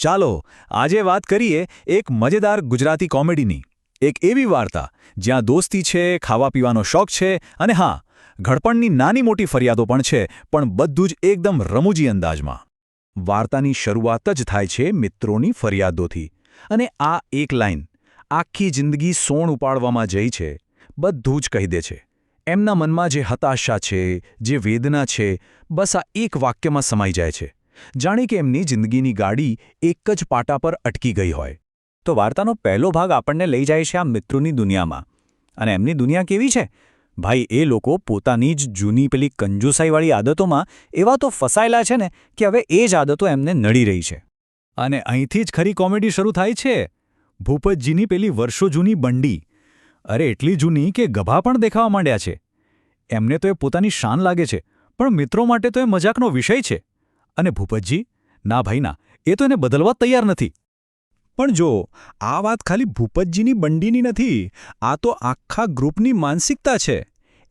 ચાલો આજે વાત કરીએ એક મજેદાર ગુજરાતી કોમેડીની, એક એવી વાર્તા જ્યાં દોસ્તી છે, ખાવા પીવાનો શોખ છે અને હા, ઘડપણની નાની મોટી ફરિયાદો પણ છે, પણ બધું જ એકદમ રમૂજી અંદાજમાં. વાર્તાની શરૂઆત જ થાય છે મિત્રોની ફરિયાદોથી, અને આ એક લાઈન આખી જિંદગી સોણ ઉપાડવામાં જઈ છે, બધું જ કહી દે છે. એમના મનમાં જે હતાશા છે, જે વેદના છે, બસ આ એક વાક્યમાં સમાઈ જાય છે. જાણે કે એમની જિંદગીની ગાડી એક જ પાટા પર અટકી ગઈ હોય. તો વાર્તાનો પહેલો ભાગ આપણને લઈ જાય છે આ મિત્રોની દુનિયામાં. અને એમની દુનિયા કેવી છે? ભાઈ, એ લોકો પોતાની જ જૂની પેલી કંજૂસાઈવાળી આદતોમાં એવા તો ફસાયેલા છે ને કે હવે એ જ આદતો એમને નડી રહી છે. અને અહીંથી જ ખરી કોમેડી શરૂ થાય છે. ભૂપતજીની પેલી વર્ષો જૂની બંડી, અરે એટલી જૂની કે ગભા પણ દેખાવા માંડ્યા છે. એમને તો એ પોતાની શાન લાગે છે, પણ મિત્રો માટે તો એ મજાકનો વિષય છે. અને ભૂપતજી, ના ભાઈ ના, એ તો એને બદલવા તૈયાર નથી. પણ જો, આ વાત ખાલી ભૂપતજીની બંડીની નથી, આ તો આખા ગ્રુપની માનસિકતા છે.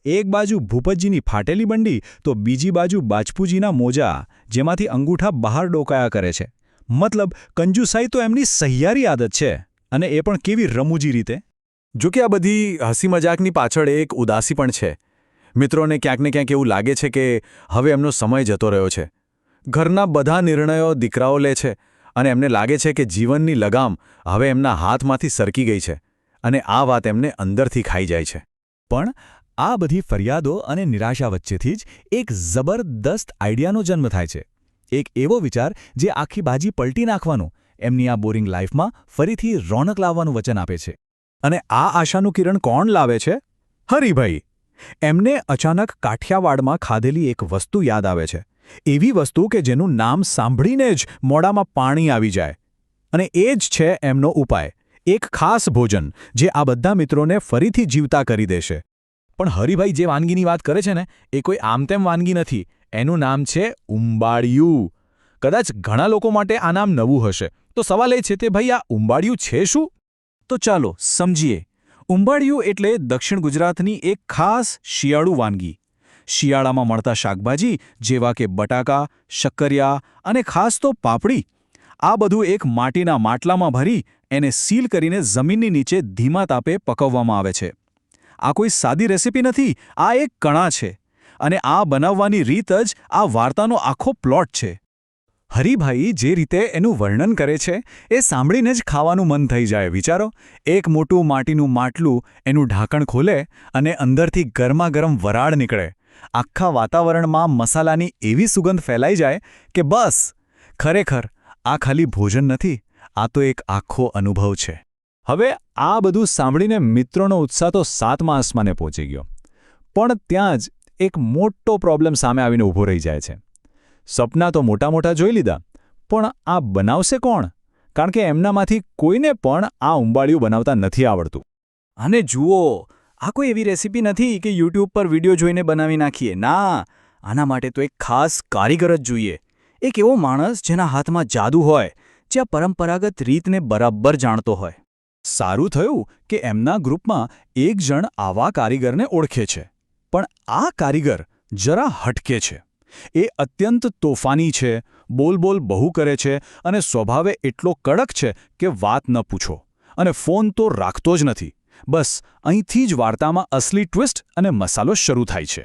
એક બાજુ ભૂપતજીની ફાટેલી બંડી, તો બીજી બાજુ બાજપુજીના મોજા, જેમાંથી અંગૂઠા બહાર ડોકાયા કરે છે. મતલબ કંજુસાઈ તો એમની સહિયારી આદત છે, અને એ પણ કેવી રમૂજી રીતે. જો કે આ બધી હસી મજાકની પાછળ એક ઉદાસી પણ છે. મિત્રોને ક્યાંક ને ક્યાંક એવું લાગે છે કે હવે એમનો સમય જતો રહ્યો છે. ઘરના બધા નિર્ણયો દીકરાઓ લે છે, અને એમને લાગે છે કે જીવનની લગામ હવે એમના હાથમાંથી સરકી ગઈ છે, અને આ વાત એમને અંદરથી ખાઈ જાય છે. પણ આ બધી ફરિયાદો અને નિરાશા વચ્ચેથી જ એક જબરદસ્ત આઈડિયાનો જન્મ થાય છે. એક એવો વિચાર જે આખી બાજી પલટી નાખવાનું, એમની આ બોરિંગ લાઈફમાં ફરીથી રોનક લાવવાનું વચન આપે છે. અને આ આશાનું કિરણ કોણ લાવે છે? હરિભાઈ. એમને અચાનક કાઠિયાવાડમાં ખાધેલી એક વસ્તુ યાદ આવે છે. એવી વસ્તુ કે જેનું નામ સાંભળીને જ મોઢામાં પાણી આવી જાય. અને એ જ છે એમનો ઉપાય, એક ખાસ ભોજન જે આ બધા મિત્રોને ફરીથી જીવતા કરી દેશે. પણ હરિભાઈ જે વાનગીની વાત કરે છે ને, એ કોઈ આમતેમ વાનગી નથી. એનું નામ છે ઉંબાડિયું. કદાચ ઘણા લોકો માટે આ નામ નવું હશે, તો સવાલ એ છે કે ભાઈ આ ઉંબાડિયું છે શું? તો ચાલો સમજીએ. ઉંબાડિયું એટલે દક્ષિણ ગુજરાતની એક ખાસ શિયાળુ વાનગી. શિયાળામાં મળતા શાકભાજી જેવા કે બટાકા, શક્કરિયા અને ખાસ તો પાપડી, આ બધું એક માટીના માટલામાં ભરી એને સીલ કરીને જમીનની નીચે ધીમા તાપે પકવવામાં આવે છે. આ કોઈ સાદી રેસિપી નથી, આ એક કળા છે. અને આ બનાવવાની રીત જ આ વાર્તાનો આખો પ્લોટ છે. હરિભાઈ જે રીતે એનું વર્ણન કરે છે, એ સાંભળીને જ ખાવાનું મન થઈ જાય. વિચારો, એક મોટું માટીનું માટલું, એનું ઢાંકણ ખોલે અને અંદરથી ગરમાગરમ વરાળ નીકળે. આખા વાતાવરણમાં મસાલાની એવી સુગંધ ફેલાઈ જાય કે બસ, ખરેખર આ ખાલી ભોજન નથી, આ તો એક આખો અનુભવ છે. હવે આ બધું સાંભળીને મિત્રોનો ઉત્સાહ તો 7મા આસમાને પહોંચી ગયો. પણ ત્યાં જ એક મોટો પ્રોબ્લેમ સામે આવીને ઊભો રહી જાય છે. સપના તો મોટા મોટા જોઈ લીધા, પણ આ બનાવશે કોણ? કારણ કે એમનામાંથી કોઈને પણ આ ઉંબાડિયું બનાવતા નથી આવડતું. અને જુઓ, આ કોઈ એવી રેસિપી નથી કે યુટ્યુબ પર વિડીયો જોઈને બનાવી નાખીએ. ના, આના માટે તો એક ખાસ કારીગર જ જોઈએ. એક એવો માણસ જેના હાથમાં જાદુ હોય, જે આ પરંપરાગત રીતને બરાબર જાણતો હોય. સારું થયું કે એમના ગ્રુપમાં એક જણ આવા કારીગરને ઓળખે છે. પણ આ કારીગર જરા હટકે છે. એ અત્યંત તોફાની છે, બોલ બહુ કરે છે, અને સ્વભાવે એટલો કડક છે કે વાત ન પૂછો. અને ફોન તો રાખતો જ નથી. બસ અહીંથી જ વાર્તામાં અસલી ટ્વિસ્ટ અને મસાલો શરૂ થાય છે.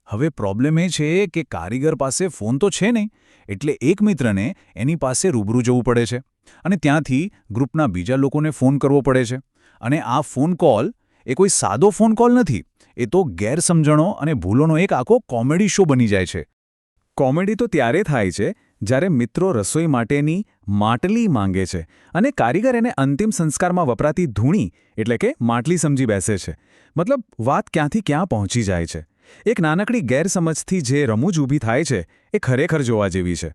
હવે પ્રોબ્લેમ એ છે કે કારીગર પાસે ફોન તો છે નહીં, એટલે એક મિત્રને એની પાસે રૂબરૂ જવું પડે છે, અને ત્યાંથી ગ્રુપના બીજા લોકોને ફોન કરવો પડે છે. અને આ ફોન કોલ એ કોઈ સાદો ફોન કોલ નથી, એ તો ગેરસમજણો અને ભૂલોનો એક આખો કોમેડી શો બની જાય છે. કોમેડી તો ત્યારે થાય છે જ્યારે મિત્રો રસોઈ માટેની માટલી માંગે છે અને કારીગર એને અંતિમ સંસ્કારમાં વપરાતી ધૂણી એટલે કે માટલી સમજી બેસે છે. મતલબ વાત ક્યાંથી ક્યાં પહોંચી જાય છે. એક નાનકડી ગેરસમજથી જે રમૂજ ઊભી થાય છે, એ ખરેખર જોવા જેવી છે.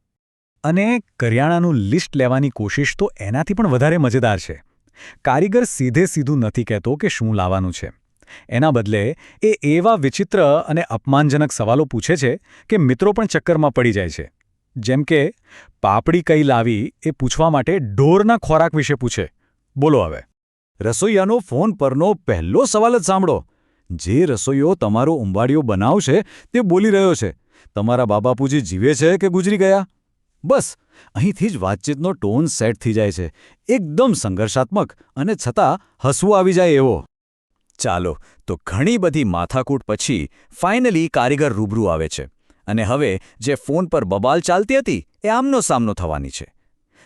અને કરિયાણાનું લિસ્ટ લેવાની કોશિશ તો એનાથી પણ વધારે મજેદાર છે. કારીગર સીધું નથી કહેતો કે શું લાવવાનું છે. એના બદલે એ એવા વિચિત્ર અને અપમાનજનક સવાલો પૂછે છે કે મિત્રો પણ ચક્કરમાં પડી જાય છે. જેમ કે પાપડી કઈ લાવી એ પૂછવા માટે ઢોરના ખોરાક વિશે પૂછે. બોલો હવે, રસોઈયાનો ફોન પરનો પહેલો સવાલ જ સાંભળો. જે રસોઈયો તમારો ઉંબાડિયું બનાવશે તે બોલી રહ્યો છે, તમારા બાબાપુજી જીવે છે કે ગુજરી ગયા? બસ અહીંથી જ વાતચીતનો ટોન સેટ થઈ જાય છે, એકદમ સંઘર્ષાત્મક અને છતાં હસવું આવી જાય એવો. ચાલો તો ઘણી બધી માથાકૂટ પછી ફાઇનલી કારીગર રૂબરૂ આવે છે અને હવે જે ફોન પર બબાલ ચાલતી હતી એ આમનો સામનો થવાની છે.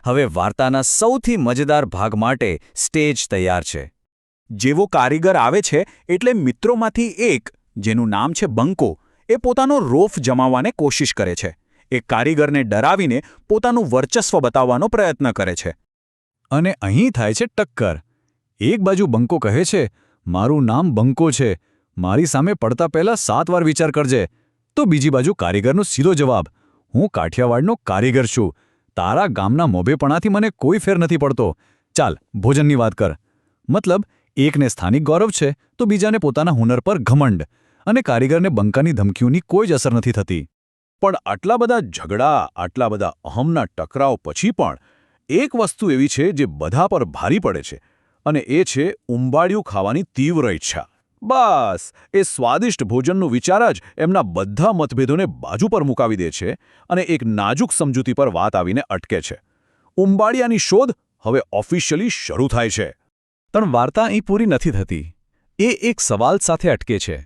હવે વાર્તાના સૌથી મજેદાર ભાગ માટે સ્ટેજ તૈયાર છે. જેવો કારીગર આવે છે એટલે મિત્રોમાંથી એક, જેનું નામ છે બંકો, એ પોતાનો રોફ જમાવવાને કોશિશ કરે છે. એ કારીગરને ડરાવીને પોતાનું વર્ચસ્વ બતાવવાનો પ્રયત્ન કરે છે. અને અહીં થાય છે ટક્કર. એક બાજુ બંકો કહે છે, મારું નામ બંકો છે, મારી સામે પડતા પહેલાં 7 વાર વિચાર કરજે. તો બીજી બાજુ કારીગરનો સીધો જવાબ, હું કાઠિયાવાડનો કારીગર છું, તારા ગામના મોભેપણાથી મને કોઈ ફેર નથી પડતો. ચાલ ભોજનની વાત કર. મતલબ એકને સ્થાનિક ગૌરવ છે તો બીજાને પોતાના હુનર પર ઘમંડ, અને કારીગરને બંકાની ધમકીઓની કોઈ જ અસર નથી થતી. પણ આટલા બધા ઝઘડા, આટલા બધા અહમના ટકરાવ પછી પણ એક વસ્તુ એવી છે જે બધા પર ભારી પડે છે, અને એ છે ઉંબાડિયું ખાવાની તીવ્ર ઈચ્છા. બસ એ સ્વાદિષ્ટ ભોજનનો વિચાર જ એમના બધા મતભેદોને બાજુ પર મુકાવી દે છે અને એક નાજુક સમજૂતી પર વાત આવીને અટકે છે. ઉંબાડિયાની શોધ હવે ઓફિશિયલી શરૂ થાય છે. પણ વાર્તા અહીં પૂરી નથી થતી. એ એક સવાલ સાથે અટકે છે.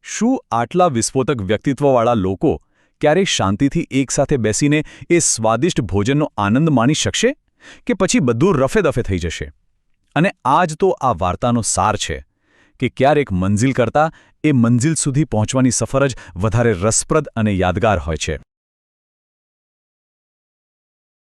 શું આટલા વિસ્ફોટક વ્યક્તિત્વવાળા લોકો ક્યારેય શાંતિથી એકસાથે બેસીને એ સ્વાદિષ્ટ ભોજનનો આનંદ માણી શકશે, કે પછી બધું રફે દફે થઈ જશે? અને આ જ તો આ વાર્તાનો સાર છે કે ક્યારેક મંઝિલ કરતાં એ મંઝિલ સુધી પહોંચવાની સફર જ વધારે રસપ્રદ અને યાદગાર હોય છે.